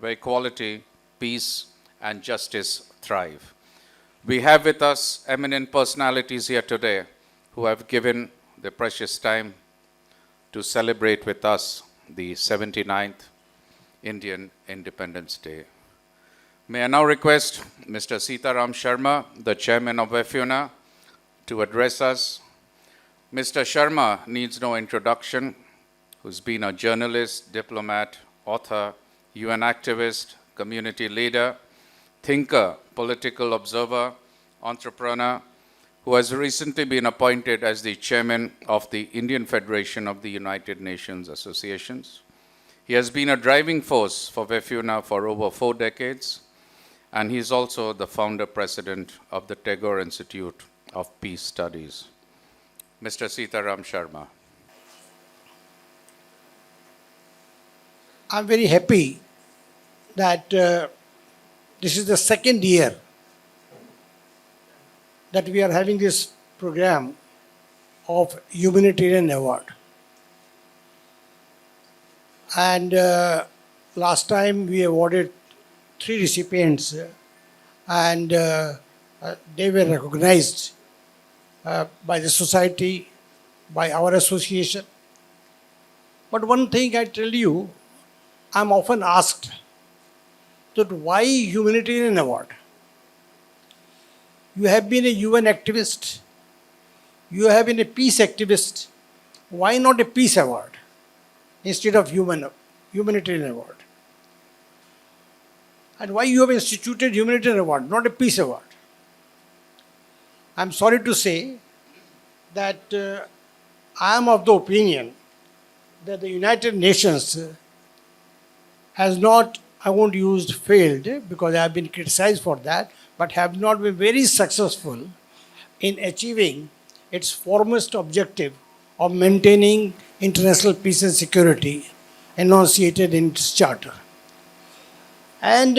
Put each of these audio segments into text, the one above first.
where equality, peace, and justice thrive. We have with us eminent personalities here today who have given their precious time to celebrate with us the 79th Indian Independence Day. May I now request Mr. Sitaram Sharma, the chairman of WEBFUNA, to address us. Mr. Sharma needs no introduction, who's been a journalist, diplomat, author, UN activist, community leader, thinker, political observer, entrepreneur, who has recently been appointed as the chairman of the Indian Federation of the United Nations Associations. He has been a driving force for WEBFUNA for over 4 decades, and he is also the founder president of the Tagore Institute of Peace Studies. Mr. Sitaram Sharma. I'm very happy that this is the second year that we are having this program of Humanitarian Award. And last time we awarded 3 recipients and they were recognized by the society, by our association. But one thing I tell you, I'm often asked that why Humanitarian Award? You have been a UN activist, you have been a peace activist, why not a peace award instead of humanitarian award? And why you have instituted humanitarian award, not a peace award? I'm sorry to say that I am of the opinion that the United Nations has not, I won't use failed because I have been criticized for that, but have not been very successful in achieving its foremost objective of maintaining international peace and security enunciated in its charter. And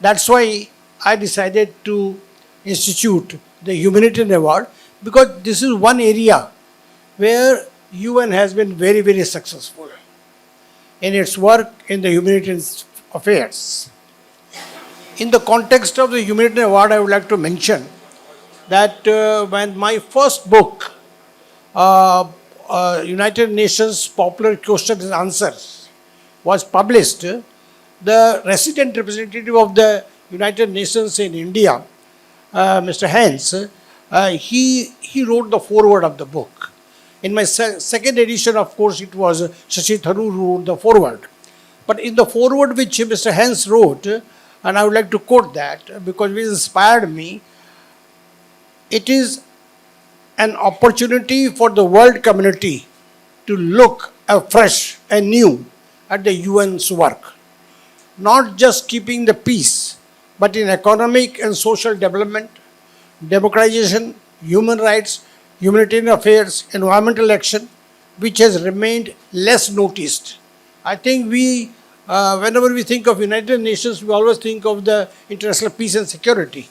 that's why I decided to institute the Humanitarian Award, because this is one area where UN has been very, very successful in its work in the humanitarian affairs. In the context of the Humanitarian Award, I would like to mention that when my first book, United Nations Popular Questions and Answers, was published, the resident representative of the United Nations in India, Mr. Hans, he wrote the foreword of the book. In my second edition, of course, it was Shashi Tharoor who wrote the foreword. But in the foreword which Mr. Hans wrote, and I would like to quote that because it inspired me, it is an opportunity for the world community to look afresh and new at the UN's work. Not just keeping the peace, but in economic and social development, democratization, human rights, humanitarian affairs, environmental action, which has remained less noticed. I think we, whenever we think of United Nations, we always think of the international peace and security.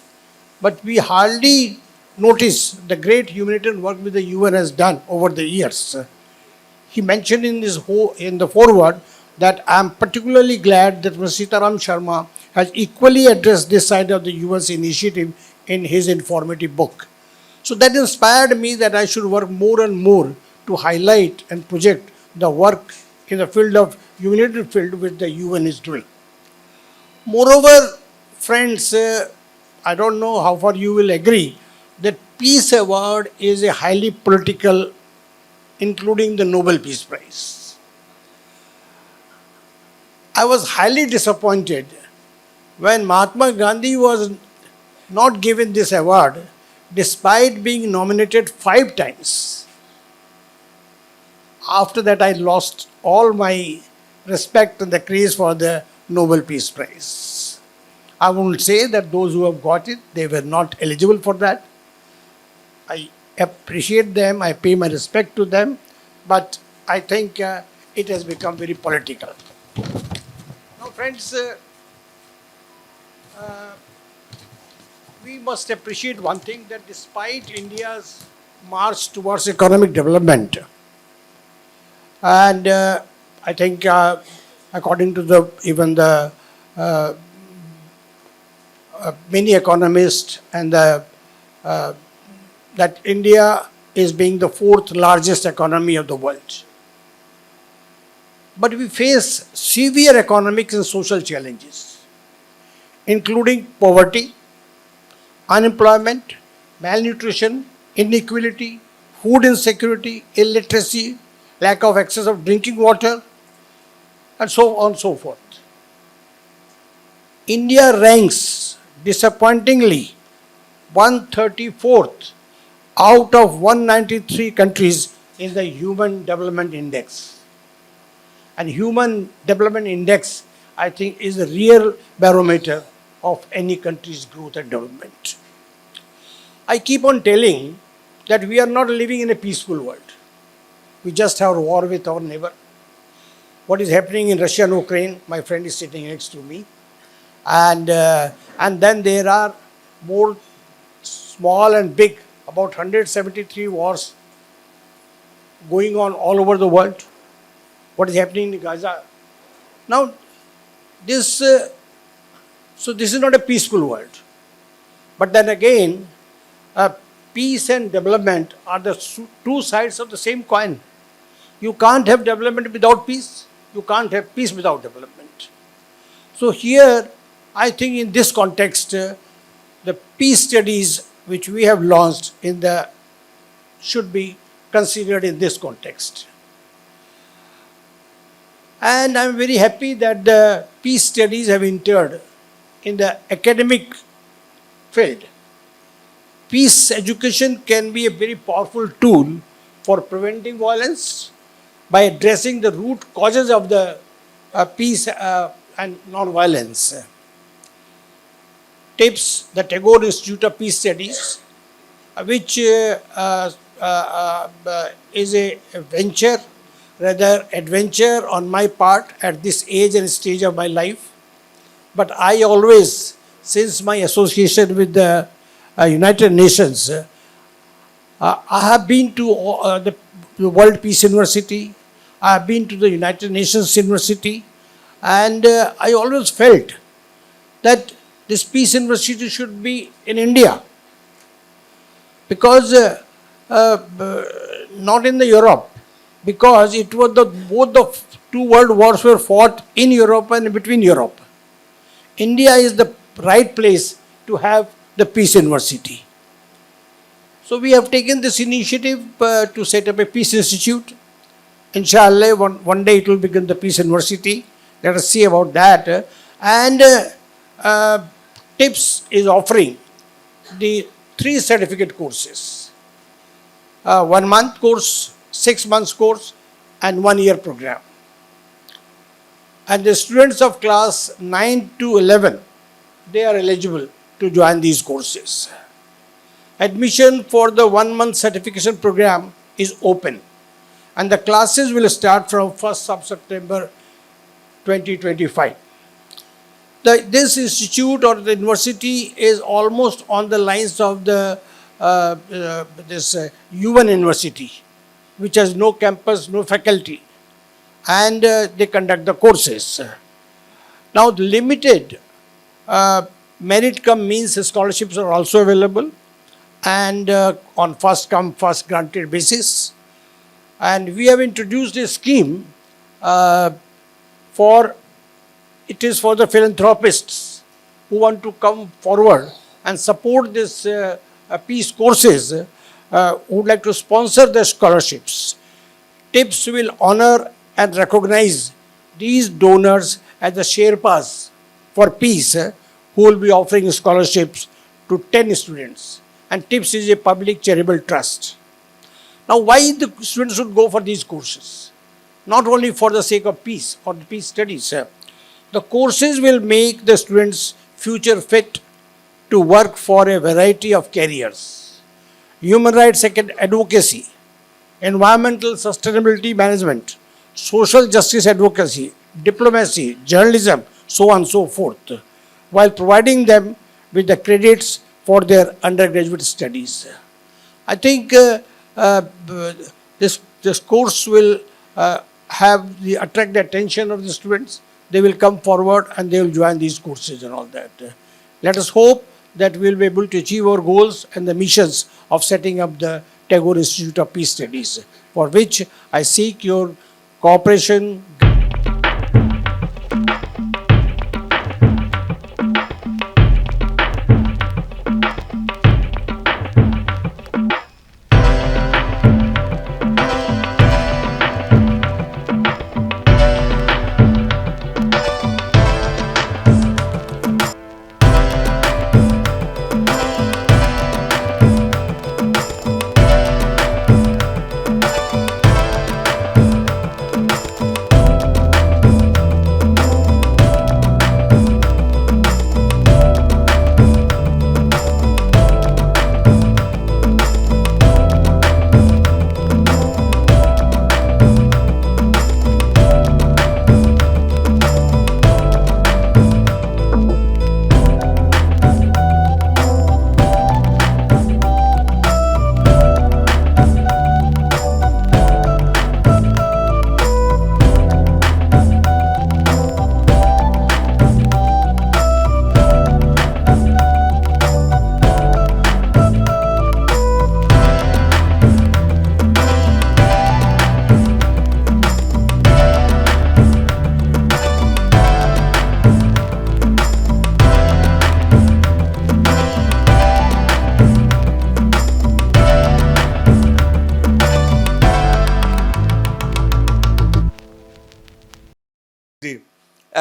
But we hardly notice the great humanitarian work that the UN has done over the years. He mentioned in the foreword that I am particularly glad that Mr. Sitaram Sharma has equally addressed this side of the UN's initiative in his informative book. So that inspired me that I should work more and more to highlight and project the work in the field of humanitarian field which the UN is doing. Moreover, friends, I don't know how far you will agree that Peace Award is a highly political, including the Nobel Peace Prize. I was highly disappointed when Mahatma Gandhi was not given this award despite being nominated 5 times. After that, I lost all my respect and the craze for the Nobel Peace Prize. I won't say that those who have got it, they were not eligible for that. I appreciate them, I pay my respect to them, but I think it has become very political. Now, friends, we must appreciate one thing, that despite India's march towards economic development, and I think according to even the many economists and that India is being the fourth largest economy of the world. But we face severe economic and social challenges, including poverty, unemployment, malnutrition, inequality, food insecurity, illiteracy, lack of access of drinking water, and so on and so forth. India ranks disappointingly 134th out of 193 countries in the Human Development Index. And Human Development Index, I think, is the real barometer of any country's growth and development. I keep on telling that we are not living in a peaceful world. We just have a war with our neighbor. What is happening in Russia and Ukraine, my friend is sitting next to me. And then there are more small and big, about 173 wars going on all over the world. What is happening in Gaza? Now, this is not a peaceful world. But then again, peace and development are the two sides of the same coin. You can't have development without peace. You can't have peace without development. So here, I think in this context, the peace studies which we have launched should be considered in this context. And I'm very happy that the peace studies have entered in the academic field. Peace education can be a very powerful tool for preventing violence by addressing the root causes of the peace and non-violence. TIPS, the Tagore Institute of Peace Studies, which is a venture, rather adventure on my part at this age and stage of my life. But I always, since my association with the United Nations, I have been to the World Peace University, I have been to the United Nations University, and I always felt that this Peace University should be in India, because not in the Europe, because it was both the two world wars were fought in Europe and between Europe. India is the right place to have the Peace University. So we have taken this initiative to set up a Peace Institute. Inshallah, one day it will become the Peace University. Let us see about that. And TIPS is offering the 3 certificate courses. 1 month course, 6 months course, and 1 year program. And the students of class 9 to 11, they are eligible to join these courses. Admission for the 1 month certification program is open, and the classes will start from 1st of September 2025. This institute or the university is almost on the lines of this UN University, which has no campus, no faculty, and they conduct the courses. Now, the limited merit come means scholarships are also available, and on first come, first granted basis. And we have introduced a scheme it is for the philanthropists who want to come forward and support this peace courses, who would like to sponsor the scholarships. TIPS will honor and recognize these donors as the Sherpas for peace, who will be offering scholarships to 10 students. And TIPS is a public charitable trust. Now, why the students should go for these courses? Not only for the sake of peace or the peace studies. The courses will make the students future fit to work for a variety of careers. Human rights advocacy, environmental sustainability management, social justice advocacy, diplomacy, journalism, so on and so forth, while providing them with the credits for their undergraduate studies. I think this course will attract the attention of the students. they will come forward and they will join these courses and all that. Let us hope that we will be able to achieve our goals and the missions of setting up the Tagore Institute of Peace Studies, for which I seek your cooperation.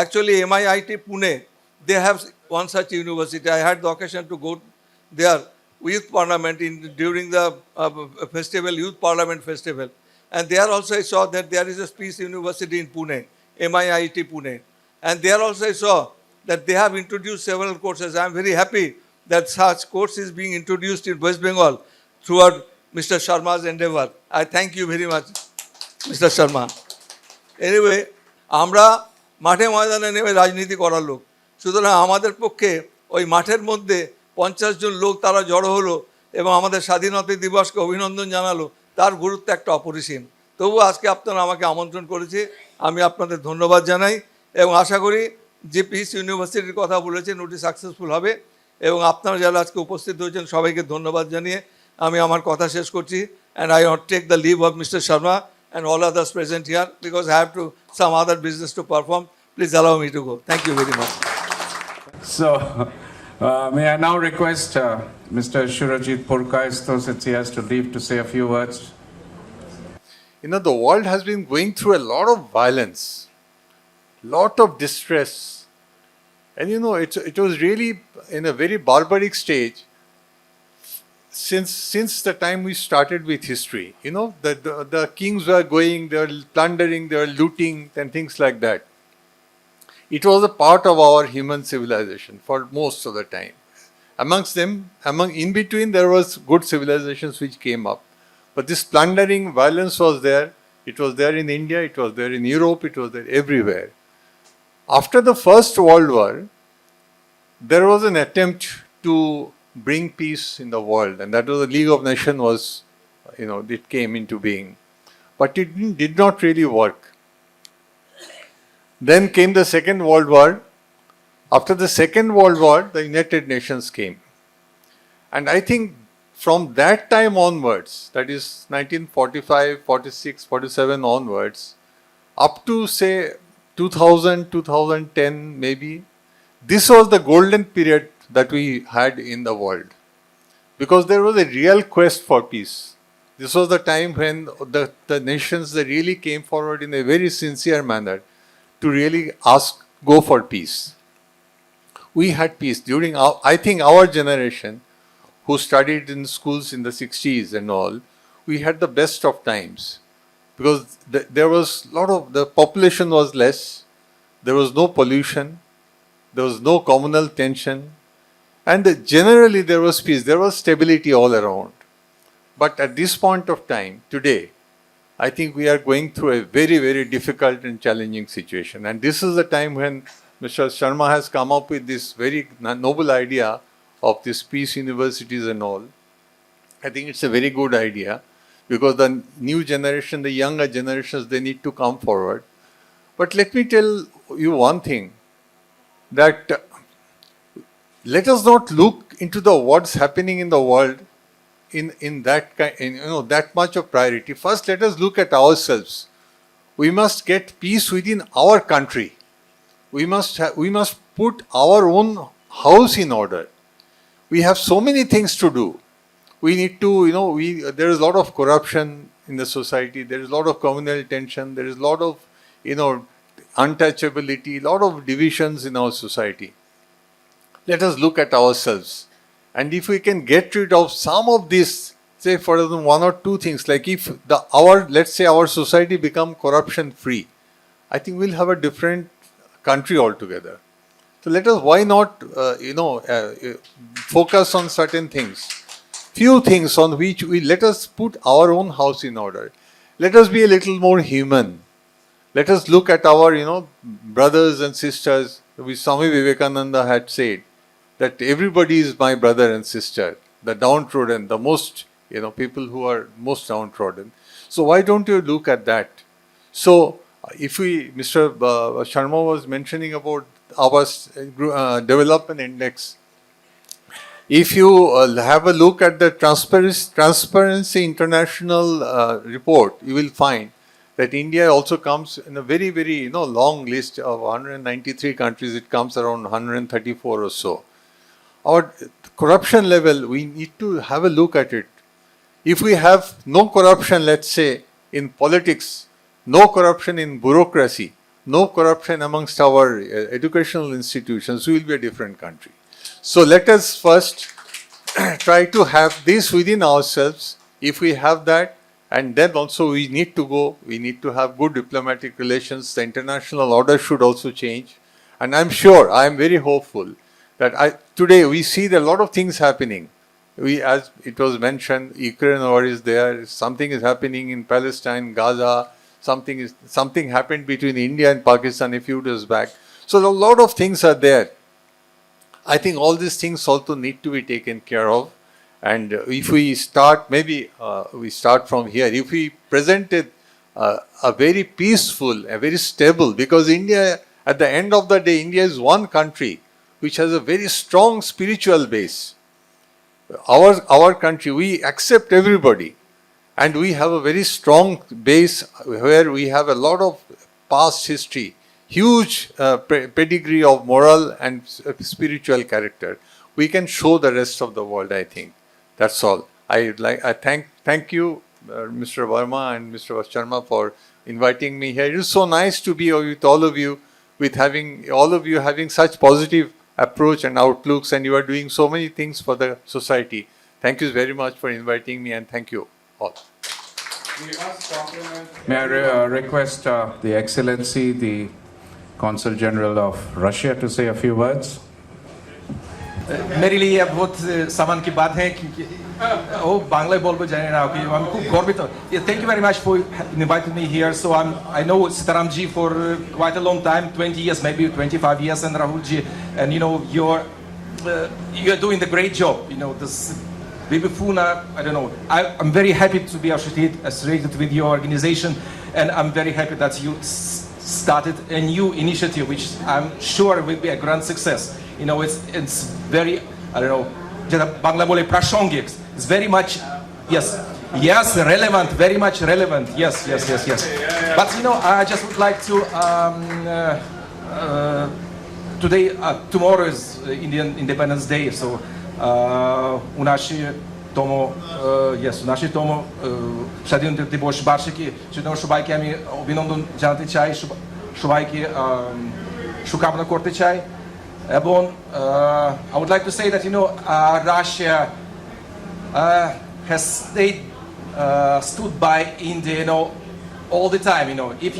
Actually, MIIT Pune, they have one such university. I had the occasion to go there youth parliament during the festival, youth parliament festival. And there also I saw that there is a peace university in Pune, MIIT Pune. And there also I saw that they have introduced several courses. I am very happy that such course is being introduced in West Bengal throughout Mr. Sharma's endeavor. I thank you very much, Mr. Sharma. Anyway আমরা মাঠে ময়দানে নেমে রাজনীতি করার লোক, সুতরাং আমাদের পক্ষে ওই মাঠের মধ্যে 50 জন লোক তারা জড়ো হলো এবং আমাদের স্বাধীনতা দিবসকে অভিনন্দন জানালো, তার গুরুত্ব একটা অপরিসীম। তবু আজকে আপনারা আমাকে আমন্ত্রণ করেছে, আমি আপনাদের ধন্যবাদ জানাই এবং আশা করি যে পিস ইউনিভার্সিটির কথা বলেছেন ওটি সাকসেসফুল হবে এবং আপনারা যারা আজকে উপস্থিত হয়েছেন সবাইকে ধন্যবাদ জানিয়ে আমি আমার কথা শেষ করছি। And I want take the leave of mister Sharma and all others present here because I have to some other business to perform. Please allow me to go. Thank you very much. So, may I now request Mr. Shurajit Purkaisto, since he has to leave, to say a few words. You know, the world has been going through a lot of violence, lot of distress. And you know, it was really in a very barbaric stage since the time we started with history. You know, the kings were going, they were plundering, they were looting and things like that. It was a part of our human civilization for most of the time. Amongst them, in between, there was good civilizations which came up. But this plundering violence was there. It was there in India, it was there in Europe, it was there everywhere. After the First World War, there was an attempt to bring peace in the world, and that was the League of Nations was, you know, it came into being. But it did not really work. Then came the Second World War. After the Second World War, the United Nations came. And I think from that time onwards, that is 1945, 46, 47 onwards, up to say 2000, 2010 maybe, this was the golden period that we had in the world, because there was a real quest for peace. This was the time when the nations, they really came forward in a very sincere manner to really go for peace. We had peace during I think our generation, who studied in schools in the 60s and all, we had the best of times, because there was the population was less, there was no pollution, there was no communal tension, and generally there was peace, there was stability all around. But at this point of time, today, I think we are going through a very, very difficult and challenging situation. And this is the time when Mr. Sharma has come up with this very noble idea of this peace universities and all. I think it's a very good idea, because the new generation, the younger generations, they need to come forward. But let me tell you one thing, that let us not look into the what's happening in the world in that kind, that much of priority. First, let us look at ourselves. We must get peace within our country. We must put our own house in order. We have so many things to do. We need to, there is a lot of corruption in the society. There is a lot of communal tension. There is a lot of, untouchability, a lot of divisions in our society. Let us look at ourselves. And if we can get rid of some of this, say for example, one or two things, like if let's say our society become corruption free, I think we'll have a different country altogether. So let us, why not, focus on certain things. Few things on which let us put our own house in order. Let us be a little more human. Let us look at our, brothers and sisters. Swami Vivekananda had said that everybody is my brother and sister, the downtrodden, the most, people who are most downtrodden. So why don't you look at that? So if Mr. Sharma was mentioning about our development index. If you have a look at the Transparency International report, you will find that India also comes in a very, very long list of 193 countries. It comes around 134 or so. Our corruption level, we need to have a look at it. If we have no corruption, let's say, in politics, no corruption in bureaucracy, no corruption amongst our educational institutions, we will be a different country. So let us first try to have this within ourselves. If we have that, and then also we need to have good diplomatic relations. The international order should also change. And I'm sure, I'm very hopeful that today we see that a lot of things happening. As it was mentioned, Ukraine war is there, something is happening in Palestine, Gaza, something happened between India and Pakistan a few days back. So a lot of things are there. I think all these things also need to be taken care of. And if we start, maybe we start from here. If we presented a very peaceful, a very stable, because India, at the end of the day, India is one country which has a very strong spiritual base. Our country, we accept everybody. And we have a very strong base where we have a lot of past history, huge pedigree of moral and spiritual character. We can show the rest of the world, I think. That's all. I thank you, Mr. Verma and Mr. Sharma, for inviting me here. It is so nice to be with all of you, having such positive approach and outlooks, and you are doing so many things for the society. Thank you very much for inviting me, and thank you all. May I request the Excellency, the Consul General of Russia, to say a few words? मेरे लिए ये बहुत सामान की बात है क्योंकि वो बांग्ला बोलबो जाने ना कि हम खूब गर्वित हैं. Thank you very much for inviting me here. So I know Sitaram ji for quite a long time, 20 years, maybe 25 years, and Rahul ji, and you're doing the great job. This WEBFUNA, I don't know. I'm very happy to be associated with your organization, and I'm very happy that you started a new initiative, which I'm sure will be a grand success. It's very, I don't know, Bangla bole prashangic. It's very much, yes, relevant, very much relevant. Yes. But I just would like to today, tomorrow is Indian Independence Day, so u naši tomu স্বাধীনতা দিবস বার্ষিকী সেজন্য সবাইকে আমি অভিনন্দন জানাতে চাই, সবাইকে শুভকামনা করতে চাই. এবং I would like to say that Russia has stood by India all the time. If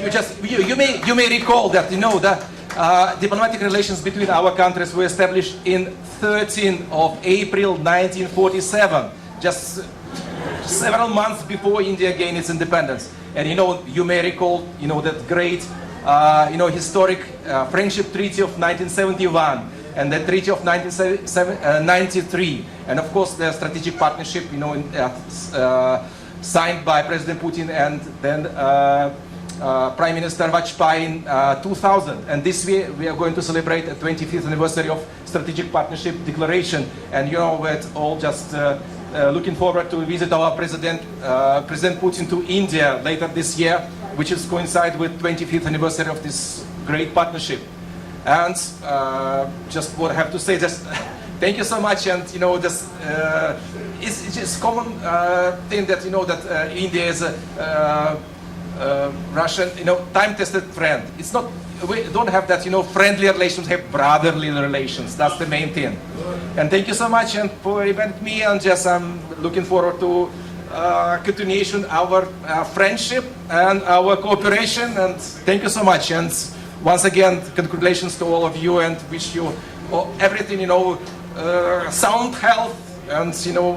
you may recall that the diplomatic relations between our countries were established in 13th of April 1947, just several months before India gained its independence. And you may recall that great historic friendship treaty of 1971 and the treaty of 1993, and of course the strategic partnership signed by President Putin and then Prime Minister Vajpayee in 2000. And this year we are going to celebrate the 25th anniversary of Strategic Partnership Declaration. And you know, we're all just looking forward to visit our President Putin to India later this year, which is coincide with 25th anniversary of this great partnership. And just what I have to say, just thank you so much. And you know, just it's just common thing that you know that India is a Russian, you know, time-tested friend. It's not, we don't have that, you know, friendly relations, have brotherly relations. That's the main thing. And thank you so much and for inviting me. And just I'm looking forward to continuation our friendship and our cooperation. And thank you so much. And once again, congratulations to all of you and wish you everything, you know, sound health and, you know,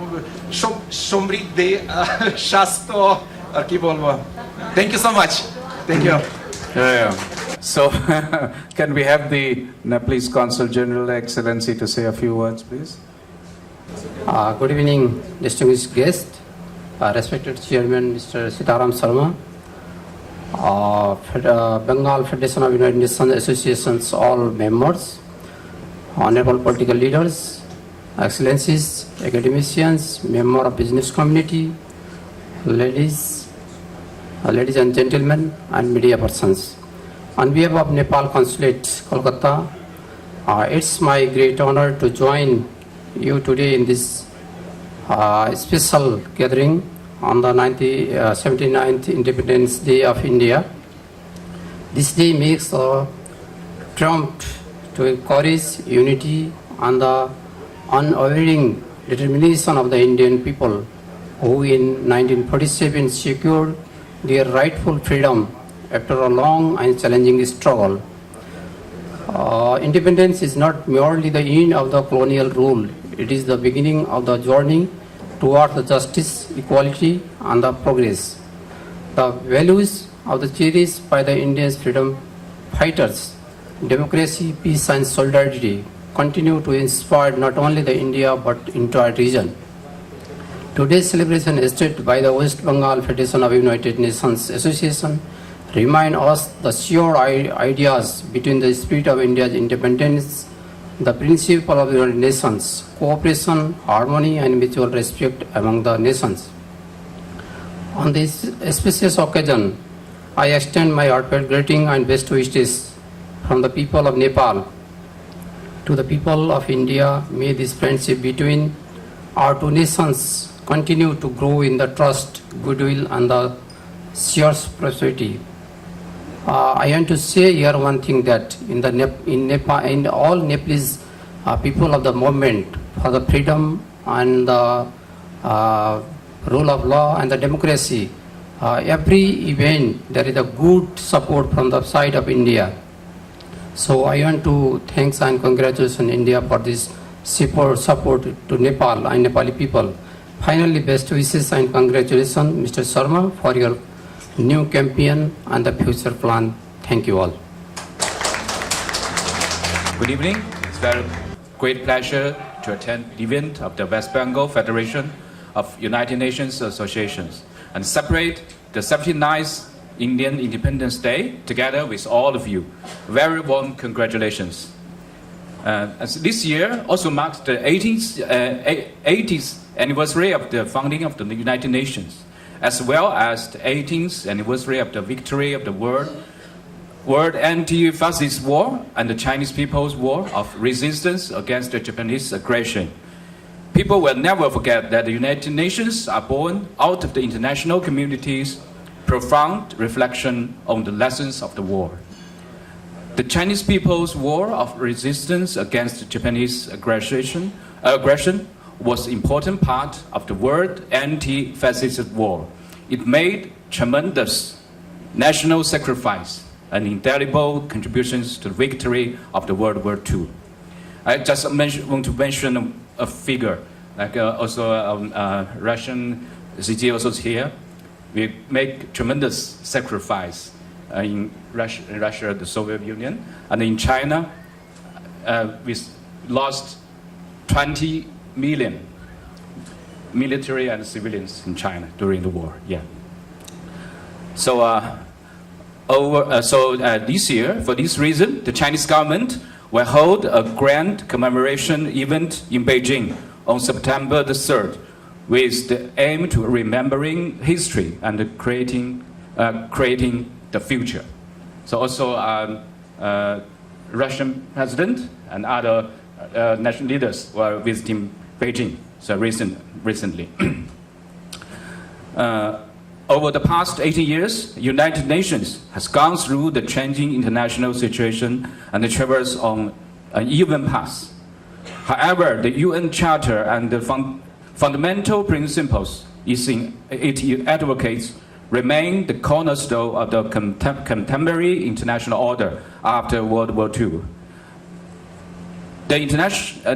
somridhi, shasto, arkivolva. Thank you so much. Thank you. Yeah. So, can we have the Nepalese Consul General Excellency to say a few words, please? Good evening, distinguished guest, respected Chairman Mr. Sitaram Sharma, Bengal Federation of United Nations Associations, all members, honorable political leaders, excellencies, academicians, member of business community, ladies and gentlemen, and media persons. On behalf of Nepal Consulate, Kolkata, it's my great honor to join you today in this special gathering on the 79th Independence Day of India. This day makes a triumph to encourage unity and the unwavering determination of the Indian people who in 1947 secured their rightful freedom after a long and challenging struggle. Independence is not merely the end of the colonial rule, it is the beginning of the journey toward the justice, equality, and the progress. The values of the cherished by the Indian freedom fighters, democracy, peace, and solidarity, continue to inspire not only the India but entire region. Today's celebration hosted by the West Bengal Federation of United Nations Association remind us the shared ideas between the spirit of India's independence, the principle of the United Nations, cooperation, harmony, and mutual respect among the nations. On this auspicious occasion, I extend my heartfelt greeting and best wishes from the people of Nepal to the people of India. May this friendship between our two nations continue to grow in the trust, goodwill, and the shared prosperity. I want to say here one thing, that in Nepal, in all Nepalese people of the movement for the freedom and the rule of law and the democracy, every event there is a good support from the side of India. So I want to thanks and congratulations India for this support to Nepal and Nepali people. Finally, best wishes and congratulations Mr. Sharma for your new campaign and the future plan. Thank you all. Good evening. It's a very great pleasure to attend the event of the West Bengal Federation of United Nations Associations and celebrate the 79th Indian Independence Day together with all of you. Very warm congratulations. As this year also marks the 80th anniversary of the founding of the United Nations, as well as the 18th anniversary of the victory of the World Anti-Fascist War and the Chinese People's War of resistance against the Japanese aggression. People will never forget that the United Nations are born out of the international community's profound reflection on the lessons of the war. The Chinese People's War of resistance against the Japanese aggression was an important part of the World Anti-Fascist War. It made tremendous national sacrifice and indelible contributions to the victory of the World War II. I just want to mention a figure, like Russian CG also is here. We make tremendous sacrifice in Russia, the Soviet Union, and in China, we lost 20 million military and civilians in China during the war. Yeah. So This year, for this reason, the Chinese government will hold a grand commemoration event in Beijing on September the 3rd, with the aim to remembering history and creating the future. So also Russian president and other national leaders were visiting Beijing recently. Over the past 80 years, the United Nations has gone through the changing international situation and traversed on an even path. However, the UN Charter and the fundamental principles it advocates remain the cornerstone of the contemporary international order after World War II. The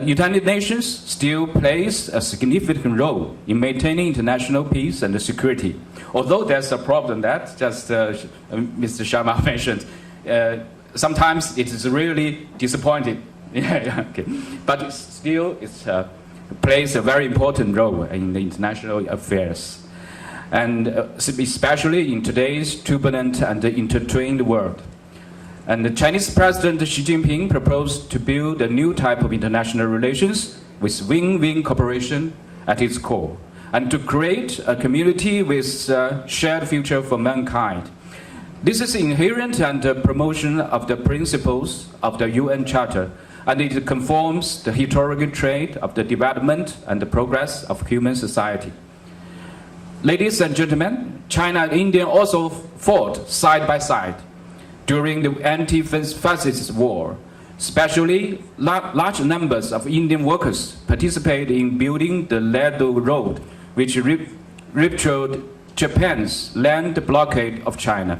United Nations still plays a significant role in maintaining international peace and security. Although there's a problem that just Mr. Sharma mentioned, sometimes it is really disappointing. Okay. But still, it plays a very important role in the international affairs, and especially in today's turbulent and intertwined world. And the Chinese President Xi Jinping proposed to build a new type of international relations with win-win cooperation at its core, and to create a community with a shared future for mankind. This is inherent and a promotion of the principles of the UN Charter, and it conforms the historical trait of the development and the progress of human society. Ladies and gentlemen, China and India also fought side by side during the anti-fascist war. Especially, large numbers of Indian workers participated in building the Ledo Road, which ruptured Japan's land blockade of China.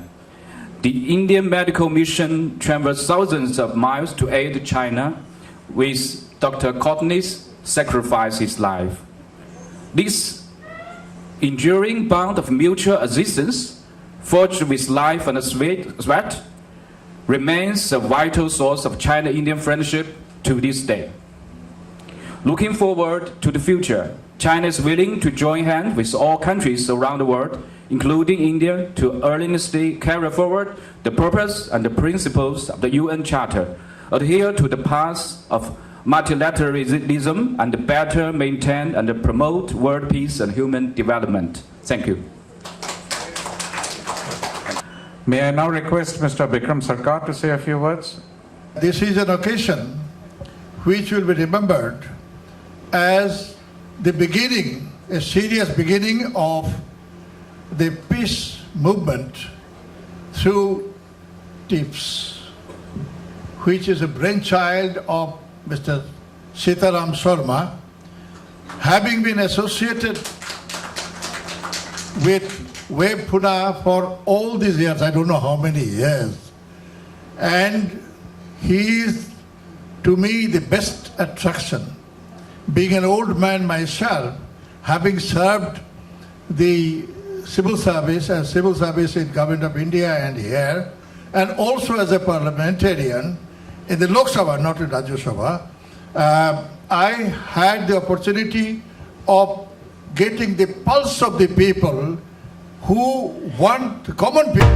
The Indian medical mission traveled thousands of miles to aid China, with Dr. Courtney's sacrifice his life. This enduring bond of mutual assistance, forged with life and sweat, remains a vital source of China-Indian friendship to this day. Looking forward to the future, China is willing to join hands with all countries around the world, including India, to earnestly carry forward the purpose and the principles of the UN Charter, adhere to the path of multilateralism, and better maintain and promote world peace and human development. Thank you. May I now request Mr. Bikram Sarkar to say a few words? This is an occasion which will be remembered as the beginning, a serious beginning of the peace movement through TIPS, which is a brainchild of Mr. Sitaram Sharma, having been associated with WEBFUNA for all these years, I don't know how many years. And he is, to me, the best attraction. Being an old man myself, having served the civil service in Government of India and here, and also as a parliamentarian in the Lok Sabha, not in Rajya Sabha, I had the opportunity of getting the pulse of the people who want, the common people.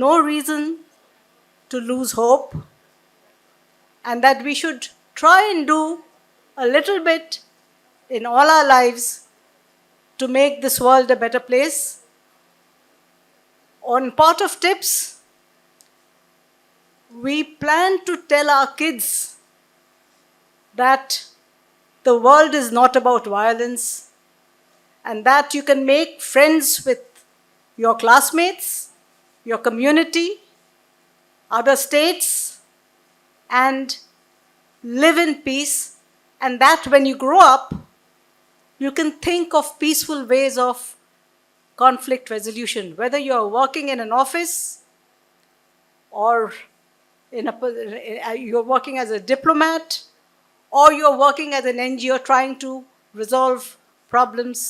no reason to lose hope, and that we should try and do a little bit in all our lives to make this world a better place. On part of tips, we plan to tell our kids that the world is not about violence, and that you can make friends with your classmates, your community, other states, and live in peace, and that when you grow up, you can think of peaceful ways of conflict resolution, whether you're working in an office or you're working as a diplomat, or you're working as an NGO trying to resolve problems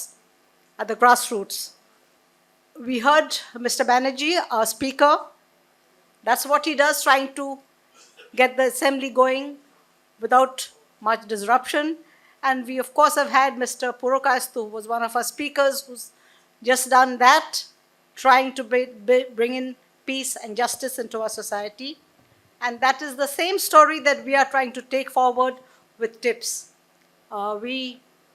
at the grassroots. We heard Mr. Banerjee, our speaker. That's what he does, trying to get the assembly going without much disruption. And we, of course, have had Mr. Purokastu, who was one of our speakers, who's just done that, trying to bring in peace and justice into our society. And that is the same story that we are trying to take forward with TIPS. We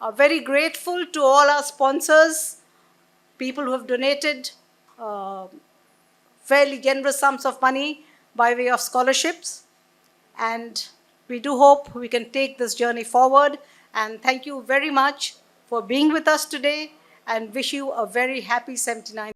are very grateful to all our sponsors, people who have donated fairly generous sums of money by way of scholarships. And we do hope we can take this journey forward. And thank you very much for being with us today, and wish you a very happy 79th.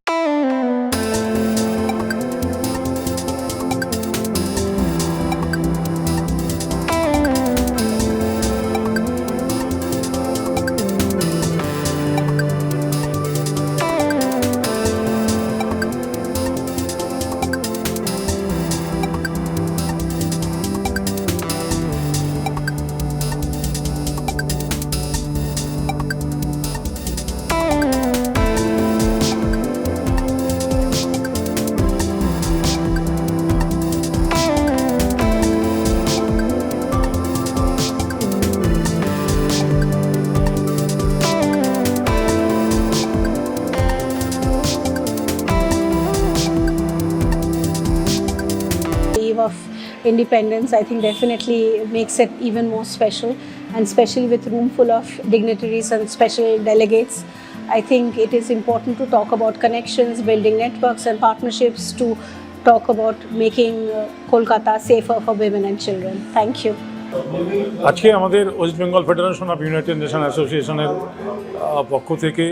Of independence, I think definitely makes it even more special, and especially with a room full of dignitaries and special delegates. I think it is important to talk about connections, building networks and partnerships to talk about making Kolkata safer for women and children. Thank you. আজকে আমাদের West Bengal federation of United nation অ্যাসোসিয়েশনের পক্ষ থেকে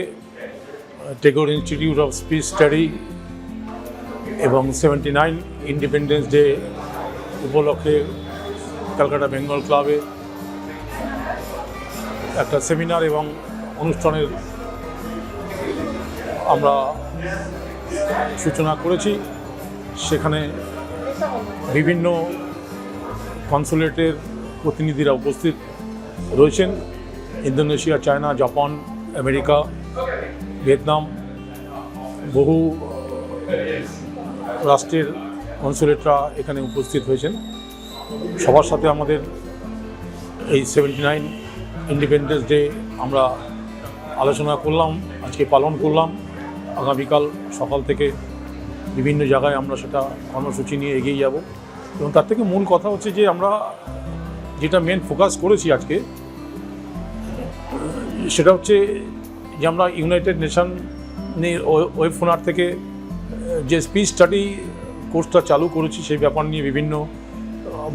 Tagore institute of piece study এবং 79 independence day উপলক্ষে ক্যালকাটা বেঙ্গল ক্লাবে একটা seminar এবং অনুষ্ঠানের আমরা সূচনা করেছি। সেখানে বিভিন্ন কনসুলেটের প্রতিনিধিরা উপস্থিত রয়েছেন, Indonesia, China, Japan, America, Vietnam, বহু রাষ্ট্রের কনসুলেটরা এখানে উপস্থিত হয়েছেন। সবার সাথে আমাদের এই 79 ইন্ডিপেন্ডেন্স ডে আমরা আলোচনা করলাম, আজকে পালন করলাম। আগামীকাল সকাল থেকে বিভিন্ন জায়গায় আমরা সেটা কর্মসূচি নিয়ে এগিয়ে যাব। এবং তার থেকে মূল কথা হচ্ছে যে আমরা যেটা মেন ফোকাস করেছি আজকে, সেটা হচ্ছে যে আমরা ইউনাইটেড নেশনের ওয়েবফুনার থেকে যে পিস স্টাডি কোর্সটা চালু করেছি সেই ব্যাপার নিয়ে বিভিন্ন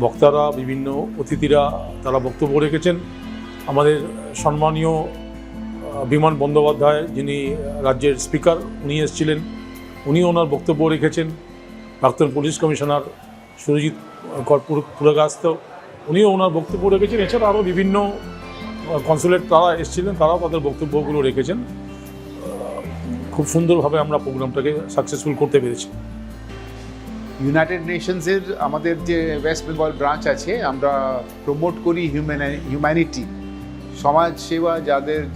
বক্তারা, বিভিন্ন অতিথিরা তারা বক্তব্য রেখেছেন। আমাদের সম্মানীয় বিমান বন্দ্যোপাধ্যায়, যিনি রাজ্যের স্পিকার, উনি এসেছিলেন, উনিও ওনার বক্তব্য রেখেছেন। প্রাক্তন পুলিশ কমিশনার সুরজিৎ পুরকাস্ত, উনিও ওনার বক্তব্য রেখেছেন। এছাড়া আরও বিভিন্ন কনসুলেট তারা এসেছিলেন, তারাও তাদের বক্তব্যগুলো রেখেছেন। খুব সুন্দরভাবে আমরা প্রোগ্রামটাকে সাকসেসফুল করতে পেরেছি। ইউনাইটেড নেশনসের আমাদের যে ওয়েস্ট বেঙ্গল ব্রাঞ্চ আছে, আমরা প্রমোট করি হিউম্যানিটি, সমাজ সেবা,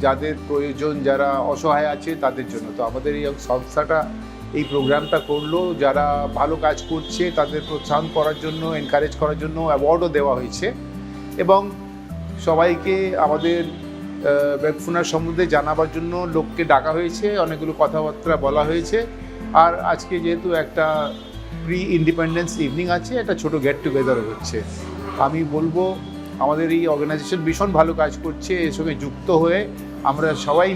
যাদের প্রয়োজন, যারা অসহায় আছে তাদের জন্য। তো আমাদের এই সংস্থাটা এই প্রোগ্রামটা করলো, যারা ভালো কাজ করছে তাদের প্রোৎসাহন করার জন্য, এনকারেজ করার জন্য অ্যাওয়ার্ডও দেওয়া হয়েছে। এবং সবাইকে আমাদের ওয়েবফুনার সম্বন্ধে জানাবার জন্য লোককে ডাকা হয়েছে, অনেকগুলো কথাবার্তা বলা হয়েছে। আর আজকে যেহেতু একটা প্রি ইন্ডিপেন্ডেন্স ইভিনিং আছে, একটা ছোট গেট টুগেদারও হচ্ছে। আমি বলবো আমাদের এই অর্গানাইজেশন ভীষণ ভালো কাজ করছে, এর সঙ্গে যুক্ত হয়ে আমরা সবাই